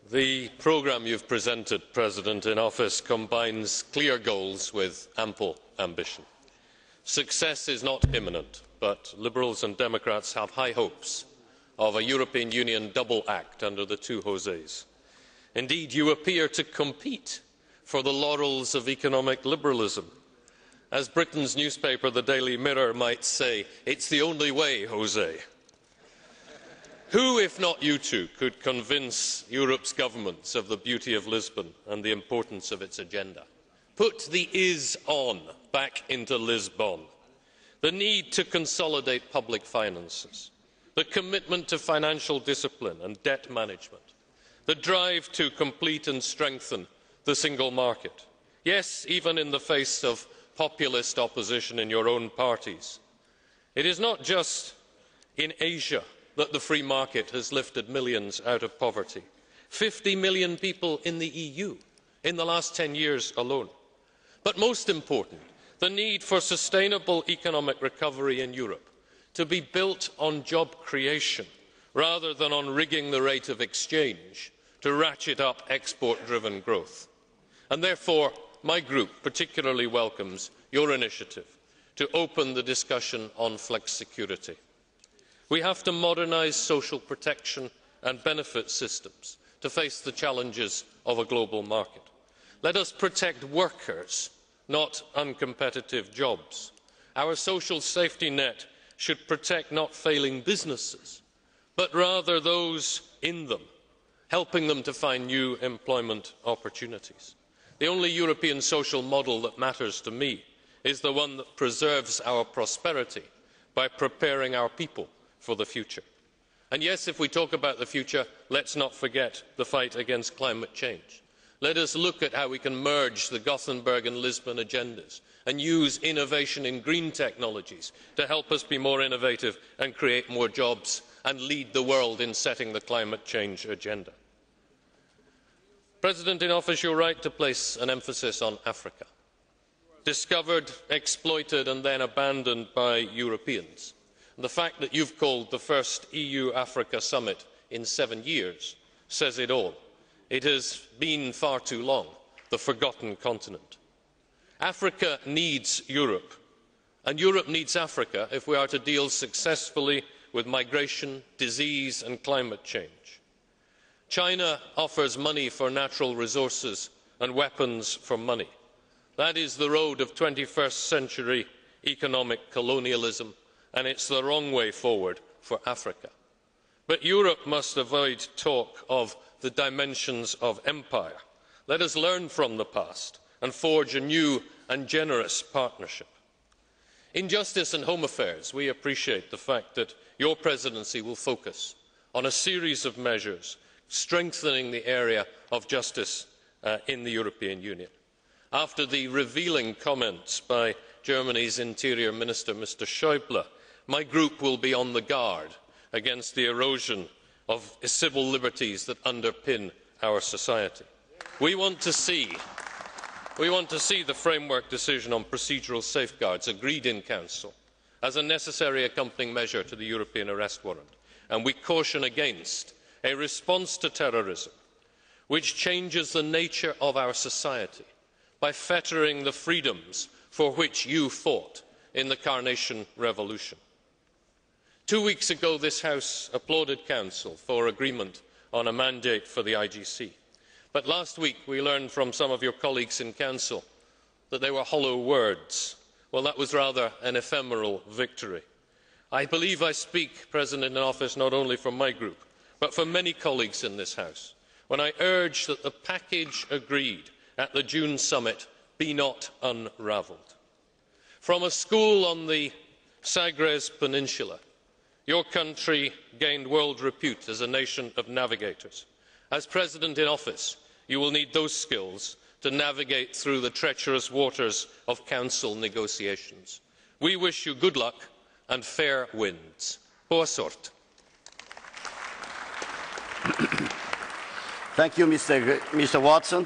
The programme you have presented, President in Office, combines clear goals with ample ambition. Success is not imminent, but Liberals and Democrats have high hopes of a European Union double act under the two Josés. Indeed, you appear to compete for the laurels of economic liberalism. As Britain's newspaper, the Daily Mirror, might say, it's the only way, José. Who, if not you two, could convince Europe's governments of the beauty of Lisbon and the importance of its agenda? Put the is on back into Lisbon. The need to consolidate public finances, the commitment to financial discipline and debt management, the drive to complete and strengthen the single market. Yes, even in the face of populist opposition in your own parties. It is not just in Asia that the free market has lifted millions out of poverty. 50 million people in the EU in the last 10 years alone. But most important, the need for sustainable economic recovery in Europe to be built on job creation rather than on rigging the rate of exchange to ratchet up export-driven growth. And therefore, my group particularly welcomes your initiative to open the discussion on flexicurity. We have to modernise social protection and benefit systems to face the challenges of a global market. Let us protect workers, not uncompetitive jobs. Our social safety net should protect not failing businesses, but rather those in them, helping them to find new employment opportunities. The only European social model that matters to me is the one that preserves our prosperity by preparing our people for the future. And yes, if we talk about the future, let's not forget the fight against climate change. Let us look at how we can merge the Gothenburg and Lisbon agendas and use innovation in green technologies to help us be more innovative and create more jobs and lead the world in setting the climate change agenda. President in Office, you are right to place an emphasis on Africa. Discovered, exploited and then abandoned by Europeans. The fact that you have called the first EU-Africa summit in 7 years says it all. It has been far too long the forgotten continent. Africa needs Europe, and Europe needs Africa if we are to deal successfully with migration, disease and climate change. China offers money for natural resources and weapons for money. That is the road of 21st century economic colonialism, and it's the wrong way forward for Africa. But Europe must avoid talk of the dimensions of empire. Let us learn from the past and forge a new and generous partnership. In justice and home affairs, we appreciate the fact that your presidency will focus on a series of measures strengthening the area of justice in the European Union. After the revealing comments by Germany's Interior Minister, Mr. Schäuble, my group will be on the guard against the erosion of civil liberties that underpin our society. We want to see the framework decision on procedural safeguards agreed in Council as a necessary accompanying measure to the European arrest warrant, and we caution against a response to terrorism which changes the nature of our society by fettering the freedoms for which you fought in the Carnation Revolution. 2 weeks ago, this House applauded Council for agreement on a mandate for the IGC. But last week, we learned from some of your colleagues in Council that they were hollow words. Well, that was rather an ephemeral victory. I believe I speak, President in Office, not only for my group, but for many colleagues in this House, when I urge that the package agreed at the June summit be not unravelled. From a school on the Sagres Peninsula, your country gained world repute as a nation of navigators. As President in Office, you will need those skills to navigate through the treacherous waters of Council negotiations. We wish you good luck and fair winds. Boa sorte. Thank you, Mr. Watson.